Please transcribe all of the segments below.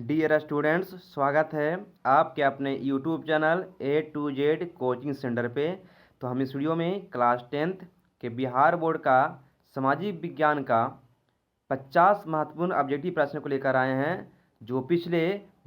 Dear students, स्वागत है आपके अपने YouTube channel A to Z coaching centre पे। तो हम इस वीडियो में क्लास 10th के बिहार बोर्ड का सामाजिक विज्ञान का 50 महत्वपूर्ण ऑब्जेक्टिव प्रश्न को लेकर आए हैं जो पिछले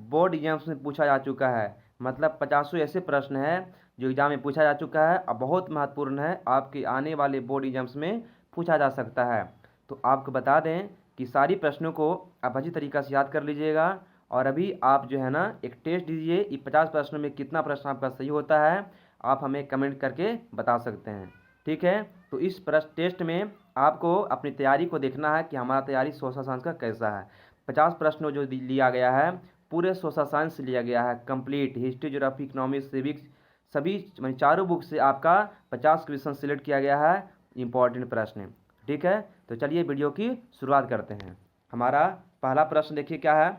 बोर्ड एग्जाम्स में पूछा जा चुका है। मतलब 50 ऐसे प्रश्न हैं जो एग्जाम में पूछा जा चुका है और बहुत महत्वपूर्ण है, आपके आने वाले बोर्ड एग्जाम्स में पूछा जा सकता है। तो आपको बता दें कि सारी प्रश्नों को आप अच्छी तरीक़ा से याद कर लीजिएगा और अभी आप जो है ना एक टेस्ट दीजिए। ये 50 प्रश्नों में कितना प्रश्न आपका सही होता है आप हमें कमेंट करके बता सकते हैं, ठीक है। तो इस प्रश्न टेस्ट में आपको अपनी तैयारी को देखना है कि हमारा तैयारी सोशल साइंस का कैसा है। 50 प्रश्नों जो लिया गया है पूरे सोशल साइंस से लिया गया है, complete history, geography, economics, civics, सभी चारों बुक से आपका 50 क्वेश्चन सिलेक्ट किया गया है, इंपॉर्टेंट प्रश्न, ठीक है। तो चलिए वीडियो की शुरुआत करते हैं। हमारा पहला प्रश्न देखिए क्या है।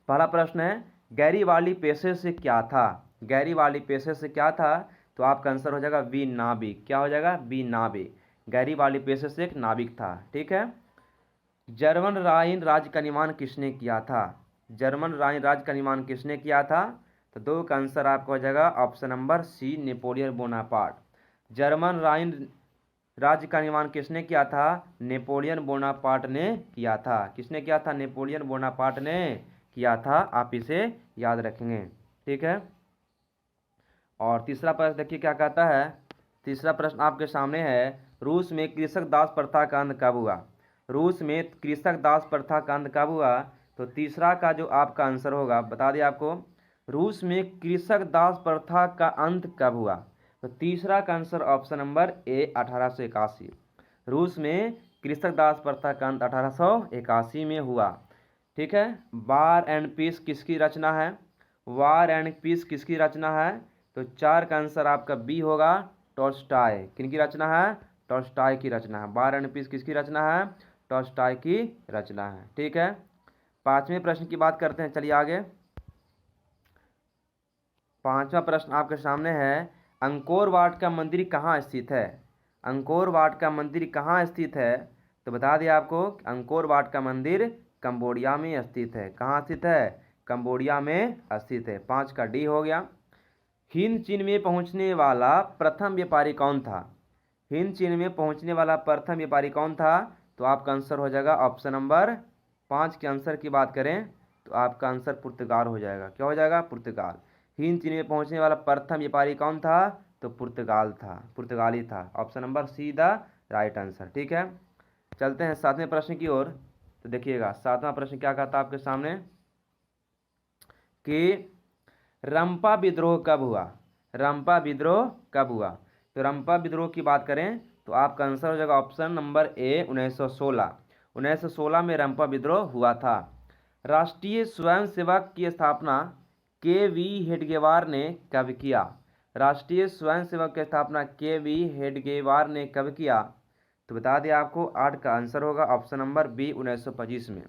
पहला प्रश्न है गैरीवाली पेशे से क्या था। गैरीवाली पेशे से क्या था, तो आपका आंसर हो जाएगा बी नाविक। क्या हो जाएगा? बी नाविक। गैरीवाली पेशे से एक नाविक था, ठीक है। जर्मन राइन राज्य का निर्माण किसने किया था। जर्मन राइन राज्य का निर्माण किसने किया था, तो दो का आंसर आपका हो जाएगा option number C, Napoleon Bonaparte. German Rhine राज्य का निर्माण किसने किया था? नेपोलियन बोनापार्ट ने किया था। किसने किया था? नेपोलियन बोनापार्ट ने किया था। आप इसे याद रखेंगे, ठीक है। और तीसरा प्रश्न देखिए क्या कहता है। तीसरा प्रश्न आपके सामने है, रूस में कृषक दास प्रथा का अंत कब हुआ। रूस में कृषक दास प्रथा का अंत कब हुआ, तो तीसरा का जो आपका आंसर होगा बता दिया आपको, रूस में कृषक दास प्रथा का अंत कब हुआ, तो तीसरा का आंसर ऑप्शन नंबर ए 1881। रूस में कृषक दास प्रथा का अंत 1881 में हुआ, ठीक है। वार एंड पीस किसकी रचना है। वार एंड पीस किसकी रचना है, तो चार का आंसर आपका बी होगा, टॉल्स्टॉय। किनकी रचना है? टॉल्स्टॉय की रचना है। वार एंड पीस किसकी रचना है? टॉल्स्टॉय की रचना है, ठीक है। पांचवें प्रश्न की बात करते हैं, चलिए आगे। पांचवा प्रश्न आपके सामने है, अंकोर वाट का मंदिर कहाँ स्थित है। अंकोर वाट का मंदिर कहाँ स्थित है, तो बता दिया आपको अंकोर वाट का मंदिर कंबोडिया में स्थित है। कहाँ स्थित है? कंबोडिया में स्थित है। 5 का डी हो गया। हिंद चीन में पहुंचने वाला प्रथम व्यापारी कौन था। हिंद चीन में पहुंचने वाला प्रथम व्यापारी कौन था, तो आपका आंसर हो जाएगा ऑप्शन नंबर 5 के आंसर की बात करें तो आपका आंसर पुर्तगाल हो जाएगा। क्या हो जाएगा? पुर्तगाल। हिंद चीन में पहुंचने वाला प्रथम व्यापारी कौन था, तो पुर्तगाल था, पुर्तगाली था। Option number see the right answer, ठीक है। चलते हैं 7वें प्रश्न की ओर। तो देखिएगा 7वां प्रश्न क्या कहता है आपके सामने कि रंपा विद्रोह कब हुआ। रंपा विद्रोह कब हुआ, तो रंपा विद्रोह की बात करें तो आपका आंसर हो जाएगा ऑप्शन नंबर ए 1916। 1916 में रंपा विद्रोह हुआ था। राष्ट्रीय स्वयंसेवक की स्थापना के.वी. हेडगेवार ने कब किया। राष्ट्रीय स्वयंसेवक की स्थापना के.वी. हेडगेवार ने कब किया, तो बता दें आपको 8 का आंसर होगा ऑप्शन नंबर बी 1925 में।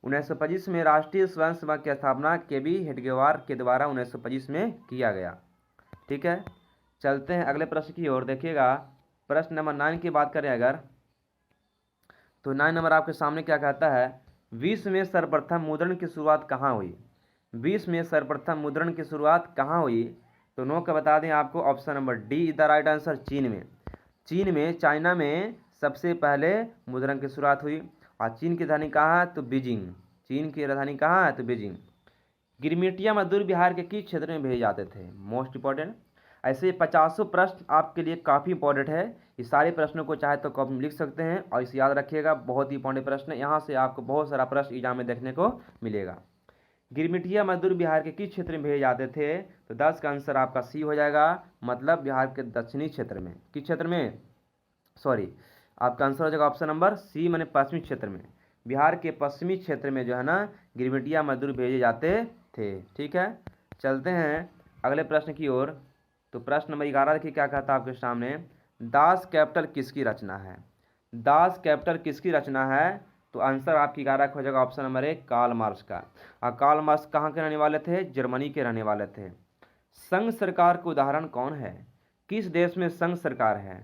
1925 में राष्ट्रीय स्वयंसेवक की स्थापना के.वी. हेडगेवार के द्वारा 1925 में किया गया, ठीक है। चलते हैं अगले प्रश्न की ओर। देखिएगा प्रश्न नंबर 9 की बात करें अगर, तो 9 नंबर आपके सामने क्या कहता है, विश्व में सर्वप्रथम मुद्रण की शुरुआत कहाँ हुई। विश्व में सर्वप्रथम मुद्रण की शुरुआत कहाँ हुई, तो नो का बता दें आपको option number D is the right answer, चीन में। चीन में, चाइना में सबसे पहले मुद्रण की शुरुआत हुई। और चीन की राजधानी कहाँ है, तो बीजिंग। चीन की राजधानी कहाँ है, तो बीजिंग। गिरमिटिया मजदूर बिहार के किस क्षेत्र में भेजे जाते थे, मोस्ट इंपॉर्टेंट। ऐसे 50 प्रश्न आपके लिए काफ़ी इंपॉर्टेंट है। इस सारे प्रश्नों को चाहे तो कॉपी में लिख सकते हैं और इसे याद रखिएगा, बहुत ही इंपॉर्टेंट प्रश्न है। यहाँ से आपको बहुत सारा प्रश्न एग्जाम में देखने को मिलेगा। गिरमिटिया मजदूर बिहार के किस क्षेत्र में भेजे जाते थे, तो 10 का आंसर आपका सी हो जाएगा। मतलब बिहार के दक्षिणी क्षेत्र में। किस क्षेत्र में, सॉरी, आपका आंसर हो जाएगा ऑप्शन नंबर सी, मैंने पश्चिमी क्षेत्र में। बिहार के पश्चिमी क्षेत्र में जो है ना गिरमिटिया मजदूर भेजे जाते थे, ठीक है। चलते हैं अगले प्रश्न की ओर। तो प्रश्न नंबर 11 देखिए क्या कहता है आपके सामने, दास कैपिटल किसकी रचना है। दास कैपिटल किसकी रचना है, तो आंसर आपकी 11 हो जाएगा ऑप्शन नंबर 1, कार्ल मार्क्स का। और कार्ल मार्क्स कहाँ के रहने वाले थे, जर्मनी के रहने वाले थे। संघ सरकार का उदाहरण कौन है, किस देश में संघ सरकार है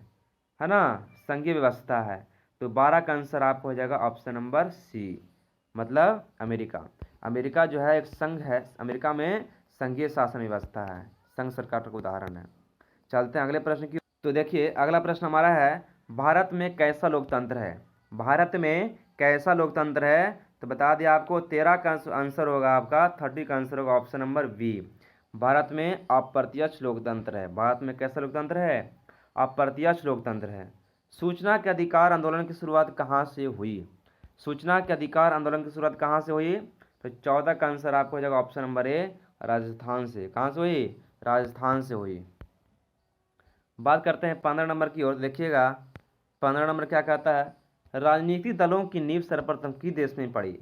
ना, संघीय व्यवस्था है, तो 12 का आंसर आपको हो जाएगा ऑप्शन नंबर सी, मतलब अमेरिका। अमेरिका जो है एक संघ है, अमेरिका में संघीय शासन व्यवस्था है, संघ सरकार का उदाहरण है। चलते हैं अगले प्रश्न की। तो देखिए अगला प्रश्न हमारा है, भारत में कैसा लोकतंत्र है? भारत में कैसा लोकतंत्र है? तो बता दिया आपको, 13 का आंसर होगा आपका, 30 का आंसर होगा ऑप्शन नंबर बी। भारत में अप्रत्यक्ष लोकतंत्र है। भारत में कैसा लोकतंत्र है? अप्रत्यक्ष लोकतंत्र है। सूचना के अधिकार आंदोलन की शुरुआत कहाँ से हुई? सूचना के अधिकार आंदोलन की शुरुआत कहाँ से हुई? तो 14 का आंसर आपको हो जाएगा ऑप्शन नंबर ए, राजस्थान से। कहाँ से हुई? राजस्थान से हुई। बात करते हैं 15 नंबर की ओर। देखिएगा 15 नंबर क्या कहता है, राजनीतिक दलों की नींव सर्वप्रथम किस देश में पड़ी?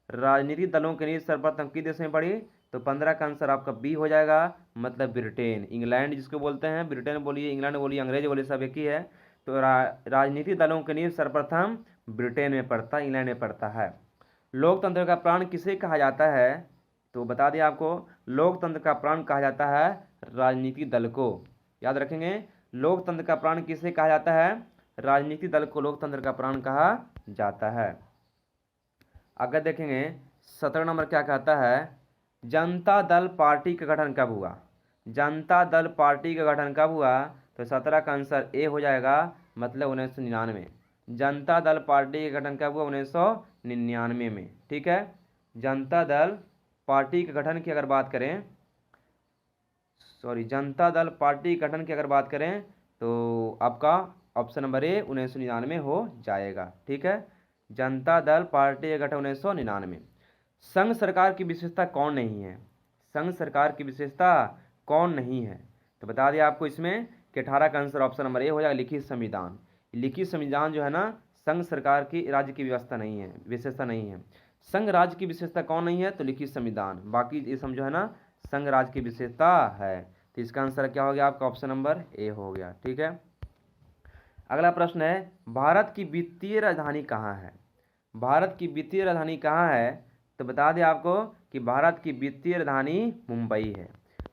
राजनीतिक दलों की नींव सर्वप्रथम किस देश में पड़ी? तो 15 का आंसर आपका बी हो जाएगा, मतलब ब्रिटेन, इंग्लैंड जिसको बोलते हैं। ब्रिटेन बोलिए, इंग्लैंड बोलिए, अंग्रेज बोलिए, सब एक ही है। तो राजनीतिक दलों की नींव सर्वप्रथम ब्रिटेन में पड़ता, इंग्लैंड में पड़ता है। लोकतंत्र का प्राण किसे कहा जाता है? तो बता दें आपको, लोकतंत्र का प्राण कहा जाता है राजनीतिक दल को। याद रखेंगे, लोकतंत्र का प्राण किसे कहा जाता है? राजनीतिक दल को लोकतंत्र का प्राण कहा जाता है। अगर देखेंगे 17 नंबर क्या कहता है, जनता दल पार्टी का गठन कब हुआ? जनता दल पार्टी का गठन कब हुआ? तो 17 का आंसर ए हो जाएगा, मतलब 1999। जनता दल पार्टी का गठन कब हुआ? 1999 में। ठीक है, जनता दल पार्टी के गठन की अगर बात करें, जनता दल पार्टी गठन की अगर बात करें तो आपका ऑप्शन नंबर ए 1999 हो जाएगा। ठीक है, जनता दल पार्टी का गठन 1999। संघ सरकार की विशेषता कौन नहीं है? संघ सरकार की विशेषता कौन नहीं है? तो बता दिया आपको इसमें कि 18 का आंसर ऑप्शन नंबर ए हो जाएगा, लिखित संविधान। लिखित संविधान जो है ना, संघ सरकार की राज्य की व्यवस्था नहीं है, विशेषता नहीं है। संघ राज्य की विशेषता कौन नहीं है? तो लिखित संविधान। बाकी ये समझो है ना, संघ राज्य की विशेषता है। तो इसका आंसर क्या हो गया आपका? ऑप्शन नंबर ए हो गया। ठीक है, अगला प्रश्न है, भारत की वित्तीय राजधानी कहाँ है? भारत की वित्तीय राजधानी कहाँ है? तो बता दें आपको कि भारत की वित्तीय राजधानी मुंबई है।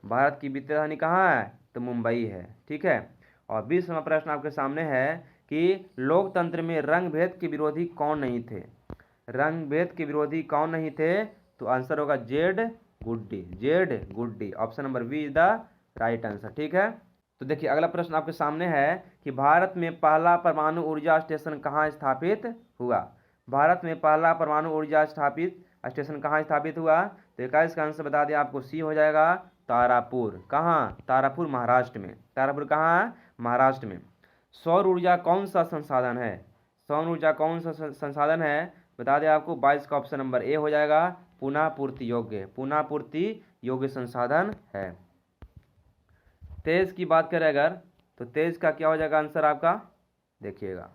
भारत की वित्तीय राजधानी कहाँ है? तो मुंबई है। ठीक है, और 20वां प्रश्न आपके सामने है कि लोकतंत्र में रंग भेद के विरोधी कौन नहीं थे? रंग भेद के विरोधी कौन नहीं थे? तो आंसर होगा जेड गुड्डी। जेड गुड्डी, option number B is the right answer. ठीक है, तो देखिए अगला प्रश्न आपके सामने है कि भारत में पहला परमाणु ऊर्जा स्टेशन कहाँ स्थापित हुआ? भारत में पहला परमाणु ऊर्जा स्थापित स्टेशन कहाँ स्थापित हुआ? तो 21 का आंसर बता दें आपको, सी हो जाएगा, तारापुर। कहाँ? तारापुर, महाराष्ट्र में। तारापुर कहाँ है? महाराष्ट्र में। सौर ऊर्जा कौन सा संसाधन है? सौर ऊर्जा कौन सा संसाधन है? बता दें आपको, 22 का ऑप्शन नंबर ए हो जाएगा, पुनः पूर्ति योग्य। पुनः पूर्ति योग्य संसाधन है। तेज की बात करें अगर, तो तेज का क्या हो जाएगा आंसर आपका? देखिएगा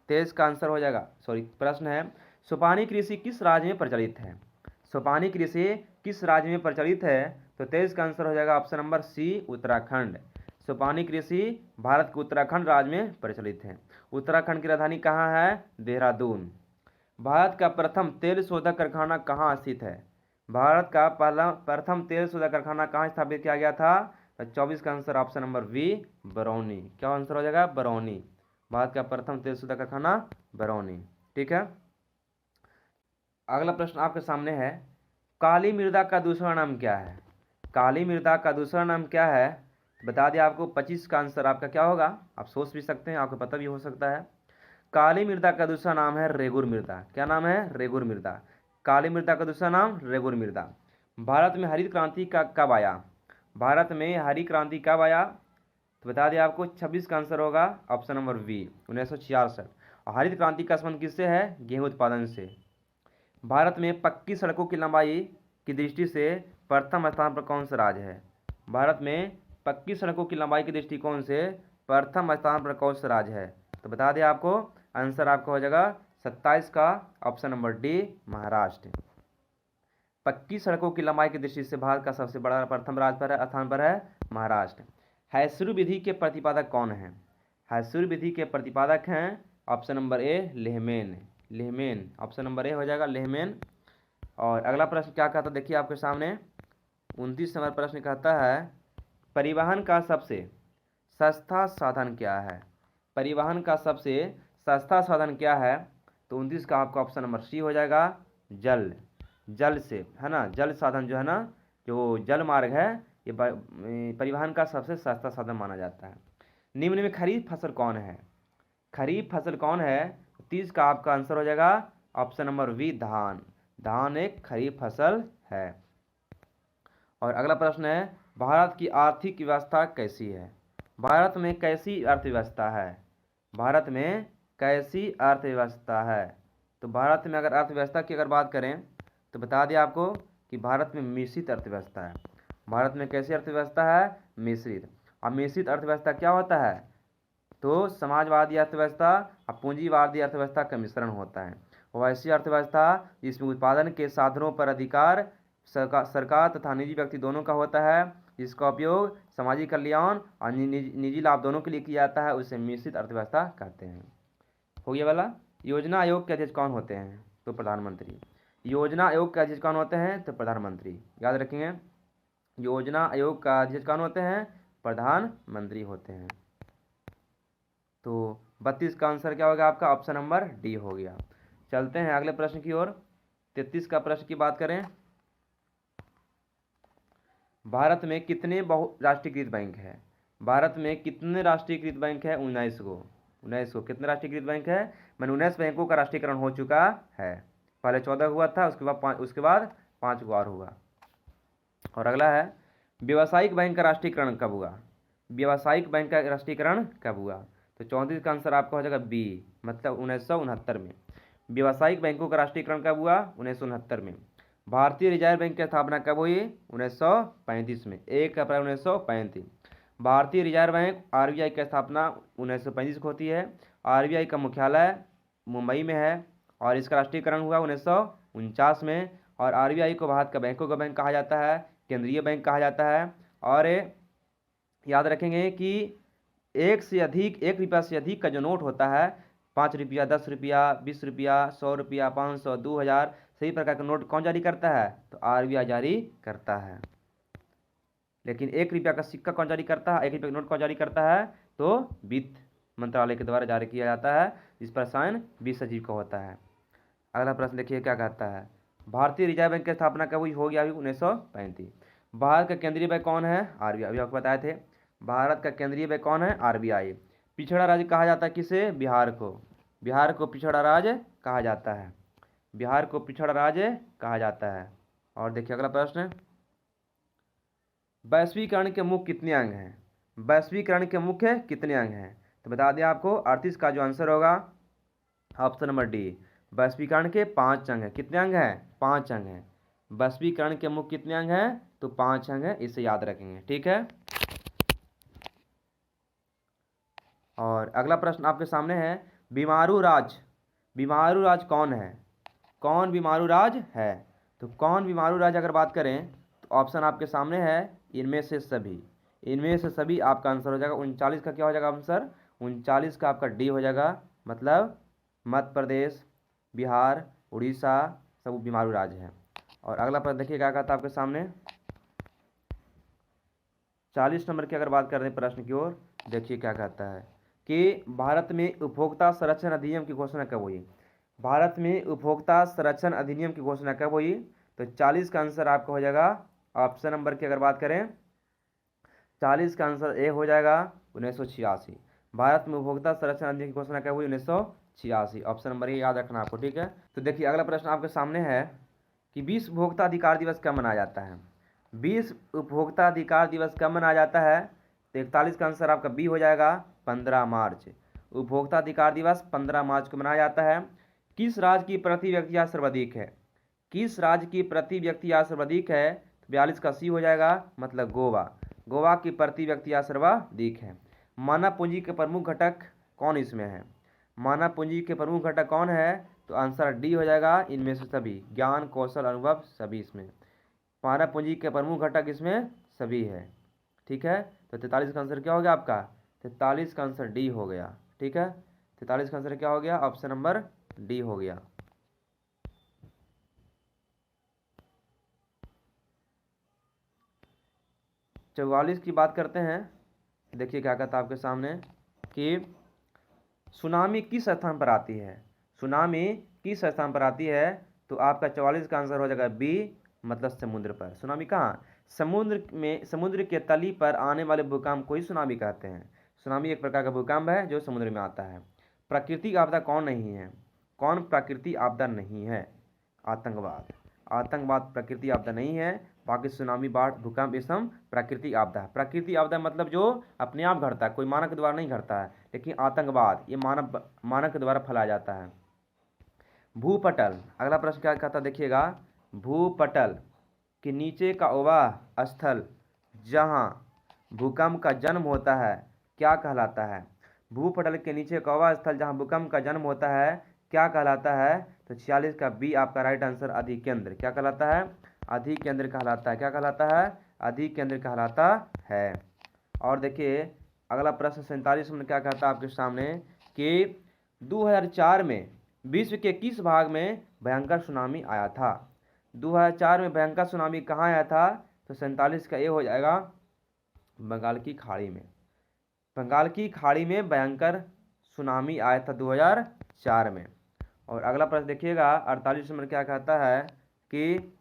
तेज का आंसर हो जाएगा, प्रश्न है, सोपानी कृषि किस राज्य में प्रचलित है? सोपानी कृषि किस राज्य में प्रचलित है? तो तेज का आंसर हो जाएगा ऑप्शन नंबर सी, उत्तराखंड। सोपानी कृषि भारत के उत्तराखंड राज्य में प्रचलित है। उत्तराखंड की राजधानी कहाँ है? देहरादून। भारत का प्रथम तेल शोधक कारखाना कहाँ स्थित है? भारत का प्रथम तेल शोधक कारखाना कहाँ स्थापित किया गया था? 24 का answer option number B, Barauni. क्या आंसर हो जाएगा? बरौनी। भारत का प्रथम तेल शोधक कारखाना बरौनी। ठीक है, अगला प्रश्न आपके सामने है, काली मृदा का दूसरा नाम क्या है? काली मृदा का दूसरा नाम क्या है? बता दिया आपको, 25 का आंसर आपका क्या होगा? आप सोच भी सकते हैं, आपको पता भी हो सकता है। काली मृदा का दूसरा नाम है रेगुर मृदा। क्या नाम है? रेगुर मृदा। काली मृदा का दूसरा नाम रेगुर मृदा। भारत में हरित क्रांति का कब आया? भारत में हरित क्रांति कब आया? तो बता दें आपको, 26 का आंसर होगा ऑप्शन नंबर बी, 1966। और हरित क्रांति का संबंध किससे है? गेहूं उत्पादन से। भारत में पक्की सड़कों की लंबाई की दृष्टि से प्रथम स्थान पर कौन सा राज्य है? भारत में पक्की सड़कों की लंबाई के दृष्टिकोण से प्रथम स्थान पर कौन सा राज्य है? तो बता दें आपको, आंसर आपका हो जाएगा 27 का ऑप्शन नंबर डी, महाराष्ट्र। पक्की सड़कों की लंबाई की दृष्टि से भारत का सबसे बड़ा प्रथम राज्य पर है, स्थान पर है महाराष्ट्र। हैसुर विधि के प्रतिपादक कौन है? हैसुर विधि के प्रतिपादक हैं option number A, Lehman. Lehman, option number A हो जाएगा, लेहमैन। और अगला प्रश्न क्या कहता है, देखिए आपके सामने 29 नंबर प्रश्न कहता है, परिवहन का सबसे सस्ता साधन क्या है? परिवहन का सबसे सस्ता साधन क्या है? तो 29 का आपका ऑप्शन नंबर सी हो जाएगा, जल। जल से, है ना, जल साधन जो है ना, जो जल मार्ग है, ये परिवहन का सबसे सस्ता साधन माना जाता है। निम्न में खरीफ फसल कौन है? खरीफ फसल कौन है? 30 का आपका आंसर हो जाएगा ऑप्शन नंबर बी, धान। धान एक खरीफ फसल है। और अगला प्रश्न है, भारत की आर्थिक व्यवस्था कैसी है? भारत में कैसी अर्थव्यवस्था है? भारत में कैसी अर्थव्यवस्था है? तो भारत में अगर अर्थव्यवस्था की अगर बात करें तो बता दें आपको कि भारत में मिश्रित अर्थव्यवस्था है। भारत में कैसी अर्थव्यवस्था है? मिश्रित। अब मिश्रित अर्थव्यवस्था क्या होता है? तो समाजवादी अर्थव्यवस्था और पूंजीवादी अर्थव्यवस्था का मिश्रण होता है। वह ऐसी अर्थव्यवस्था जिसमें उत्पादन के साधनों पर अधिकार सरकार तथा निजी व्यक्ति दोनों का होता है, जिसका उपयोग सामाजिक कल्याण और निजी लाभ दोनों के लिए किया जाता है, उसे मिश्रित अर्थव्यवस्था कहते हैं। हो गया वाला। योजना आयोग के अध्यक्ष कौन होते हैं? तो प्रधानमंत्री। योजना आयोग के अध्यक्ष कौन होते हैं? तो प्रधानमंत्री। याद रखेंगे, योजना आयोग का अध्यक्ष कौन होते हैं? प्रधानमंत्री होते हैं। तो 32 का आंसर क्या होगा आपका? ऑप्शन नंबर डी हो गया। चलते हैं अगले प्रश्न की ओर। 33 का प्रश्न की बात करें, भारत में कितने बहुराष्ट्रीयकृत बैंक है? भारत में कितने राष्ट्रीयकृत बैंक है? 19 को। 19 को कितने राष्ट्रीयकृत बैंक है? मैंने 19 बैंकों का राष्ट्रीयकरण हो चुका है। पहले 14 हुआ था, उसके बाद 5 को और हुआ। और अगला है, व्यावसायिक बैंक का राष्ट्रीयकरण कब हुआ? व्यावसायिक बैंक का राष्ट्रीयकरण कब हुआ? तो 34 का आंसर आपका हो जाएगा बी, मतलब 1969 में। व्यावसायिक बैंकों का राष्ट्रीयकरण कब हुआ? 1969 में। भारतीय रिजर्व बैंक की स्थापना कब हुई? 1935 में, 1 अप्रैल 1935। भारतीय रिजर्व बैंक आरबीआई की स्थापना 1935 को होती है। आरबीआई का मुख्यालय मुंबई में है और इसका राष्ट्रीयकरण हुआ 1949 में। और आरबीआई को भारत का बैंकों का बैंक कहा जाता है, केंद्रीय बैंक कहा जाता है। और याद रखेंगे कि 1 रुपया से अधिक का जो नोट होता है, 5 रुपया, 10 रुपया, 20 रुपया, 100 रुपया, 500, 2000, सभी प्रकार का नोट कौन जारी करता है? तो आरबीआई जारी करता है। लेकिन 1 रुपया का सिक्का कौन जारी करता है? 1 रुपया का नोट कौन जारी करता है? तो वित्त मंत्रालय के द्वारा जारी किया जाता है, जिस पर साइन वित्त सचिव का होता है। अगला प्रश्न देखिए क्या कहता है, भारतीय रिजर्व बैंक की स्थापना कब हुई? हो गया अभी 1935। भारत का केंद्रीय बैंक कौन है? आरबीआई। अभी आपको बताए थे, भारत का केंद्रीय बैंक कौन है? आरबीआई। पिछड़ा राज्य कहा जाता है किसे? बिहार को। बिहार को पिछड़ा राज्य कहा जाता है। बिहार को पिछड़ा राज्य कहा जाता है। और देखिए अगला प्रश्न, वैश्वीकरण के मुख्य कितने अंग हैं? वैश्वीकरण के मुख्य कितने अंग हैं? तो बता दें आपको, 38 का जो आंसर होगा ऑप्शन नंबर डी, वैश्वीकरण के 5 अंग हैं। कितने अंग हैं? 5 अंग हैं। वैश्वीकरण के मुख्य कितने अंग हैं? तो 5 अंग हैं, इसे याद रखेंगे, ठीक है। और अगला प्रश्न आपके सामने है, बीमारू राज। बीमारू राज कौन है? कौन बीमारू राज है? तो कौन बीमारू राज अगर बात करें तो ऑप्शन आपके सामने है, इनमें से सभी। इनमें से सभी आपका आंसर हो जाएगा। 39 का क्या हो जाएगा आंसर? 39 का आपका डी हो जाएगा, मतलब मध्य प्रदेश, बिहार, उड़ीसा सब बीमारू राज्य हैं। और अगला प्रश्न देखिए क्या कहता है आपके सामने, 40 नंबर की अगर बात कर रहे हैं प्रश्न की ओर, देखिए क्या कहता है कि भारत में उपभोक्ता संरक्षण अधिनियम की घोषणा कब हुई? भारत में उपभोक्ता संरक्षण अधिनियम की घोषणा कब हुई? तो 40 का आंसर आपका हो जाएगा ऑप्शन नंबर की अगर बात करें, 40 का आंसर ए हो जाएगा 1986। भारत में उपभोक्ता संरक्षण अधिनियम की घोषणा कब हुई? 1986। ऑप्शन नंबर ए याद रखना आपको, ठीक है। तो देखिए अगला प्रश्न आपके सामने है कि विश्व उपभोक्ता अधिकार दिवस कब मनाया जाता है? विश्व उपभोक्ता अधिकार दिवस कब मनाया जाता है? तो 41 का आंसर आपका बी हो जाएगा 15 मार्च। उपभोक्ता अधिकार दिवस 15 मार्च को मनाया जाता है। किस राज्य की प्रति व्यक्ति आय सर्वाधिक है? किस राज्य की प्रति व्यक्ति आय सर्वाधिक है? 42 का सी हो जाएगा, मतलब गोवा। गोवा की प्रति व्यक्ति आय सर्वाधिक है। मानव पूंजी के प्रमुख घटक कौन इसमें है? मानव पूंजी के प्रमुख घटक कौन है? तो आंसर डी हो जाएगा, इनमें से सभी। ज्ञान, कौशल, अनुभव सभी इसमें। मानव पूंजी के प्रमुख घटक इसमें सभी है, ठीक है। तो 43 का आंसर क्या हो गया आपका? 43 का आंसर डी हो गया, ठीक है। 43 का आंसर क्या हो गया? ऑप्शन नंबर डी हो गया। चौवालीस की बात करते हैं। देखिए क्या कहता है आपके सामने कि सुनामी किस स्थान पर आती है? सुनामी किस स्थान पर आती है? तो आपका 44 का आंसर हो जाएगा बी, मतलब समुद्र पर। सुनामी कहाँ? समुद्र के तली पर आने वाले भूकंप को ही सुनामी कहते हैं। सुनामी एक प्रकार का भूकंप है जो समुद्र में आता है। प्राकृतिक आपदा कौन नहीं है? कौन प्राकृतिक आपदा नहीं है? आतंकवाद। आतंकवाद प्राकृतिक आपदा नहीं है। बाकी सुनामी, बाढ़, भूकंप ये सब प्राकृतिक आपदा है। प्राकृतिक आपदा मतलब जो अपने आप घटता है, कोई मानव के द्वारा नहीं घटता है। लेकिन आतंकवाद ये मानव के द्वारा फैलाया जाता है। भूपटल, अगला प्रश्न क्या कहता है देखिएगा। भूपटल के नीचे का वह स्थल जहाँ भूकंप का जन्म होता है क्या कहलाता है? भूपटल के नीचे का वह स्थल जहाँ भूकंप का जन्म होता है क्या कहलाता है? तो 46 का बी आपका राइट आंसर अधिकेंद्र। क्या कहलाता है? अधिकेंद्र कहलाता है। क्या कहलाता है? अधिकेंद्र कहलाता है। और देखिए अगला प्रश्न 47 में क्या कहता है आपके सामने कि 2004 में विश्व के किस भाग में भयंकर सुनामी आया था? 2004 में भयंकर सुनामी कहाँ आया था? तो 47 का ये हो जाएगा बंगाल की खाड़ी में। बंगाल की खाड़ी में भयंकर सुनामी आया था 2004 में। और अगला प्रश्न देखिएगा 48 नंबर क्या कहता है कि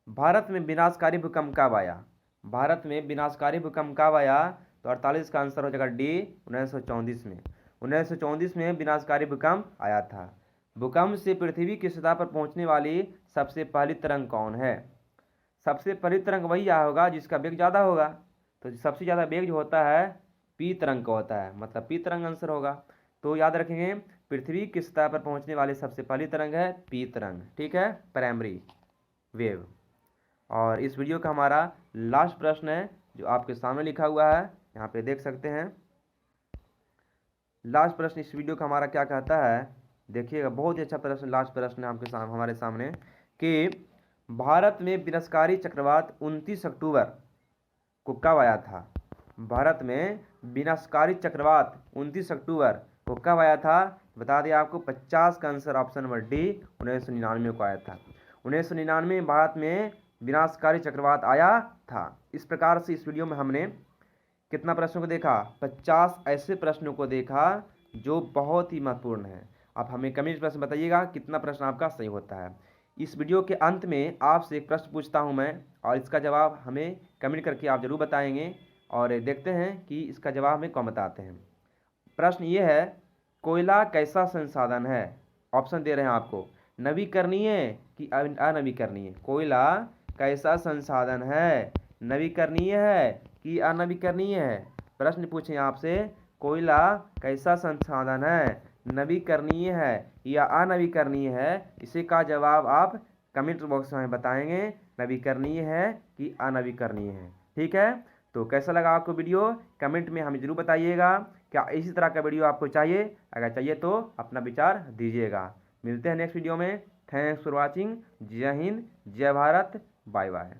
भारत में विनाशकारी भूकंप कब आया? भारत में विनाशकारी भूकंप कब आया? तो 48 का आंसर हो जाएगा डी, 1934 में। 1934 में विनाशकारी भूकंप आया था। भूकंप से पृथ्वी की सतह पर पहुंचने वाली सबसे पहली तरंग कौन है? सबसे पहली तरंग वही आया होगा जिसका वेग ज़्यादा होगा। तो सबसे ज़्यादा वेग जो होता है पी तरंग का होता है, मतलब पी तरंग आंसर होगा। तो याद रखेंगे पृथ्वी की सतह पर पहुंचने वाली सबसे पहली तरंग है पी तरंग। ठीक है, प्राइमरी वेव। और इस वीडियो का हमारा लास्ट प्रश्न है जो आपके सामने लिखा हुआ है, यहाँ पे देख सकते हैं। लास्ट प्रश्न इस वीडियो का हमारा क्या कहता है देखिएगा, बहुत ही अच्छा प्रश्न, लास्ट प्रश्न है आपके सामने, हमारे सामने कि भारत में विनाशकारी चक्रवात 29 अक्टूबर को कब आया था? भारत में विनाशकारी चक्रवात 29 अक्टूबर को कब आया था? बता दें आपको 50 का आंसर ऑप्शन नंबर डी, 1999 को आया था। 1999 में भारत में विनाशकारी चक्रवात आया था। इस प्रकार से इस वीडियो में हमने कितना प्रश्नों को देखा? 50 ऐसे प्रश्नों को देखा जो बहुत ही महत्वपूर्ण है। आप हमें कमेंट प्रश्न बताइएगा कितना प्रश्न आपका सही होता है। इस वीडियो के अंत में आपसे एक प्रश्न पूछता हूं मैं, और इसका जवाब हमें कमेंट करके आप जरूर बताएंगे, और देखते हैं कि इसका जवाब हमें कौन बताते हैं। प्रश्न ये है, कोयला कैसा संसाधन है? ऑप्शन दे रहे हैं आपको, नवीकरणीय कि अनवीकरणीय। कोयला कैसा संसाधन है? नवीकरणीय है कि अनवीकरणीय है? प्रश्न पूछे आपसे, कोयला कैसा संसाधन है? नवीकरणीय है या अनवीकरणीय है? इसी का जवाब आप कमेंट बॉक्स में बताएंगे, नवीकरणीय है कि अनवीकरणीय है। ठीक है, तो कैसा लगा आपको वीडियो कमेंट में हमें जरूर बताइएगा। क्या इसी तरह का वीडियो आपको चाहिए? अगर चाहिए तो अपना विचार दीजिएगा। मिलते हैं नेक्स्ट वीडियो में। Thanks for watching. जय हिंद, जय भारत, बाय बाय।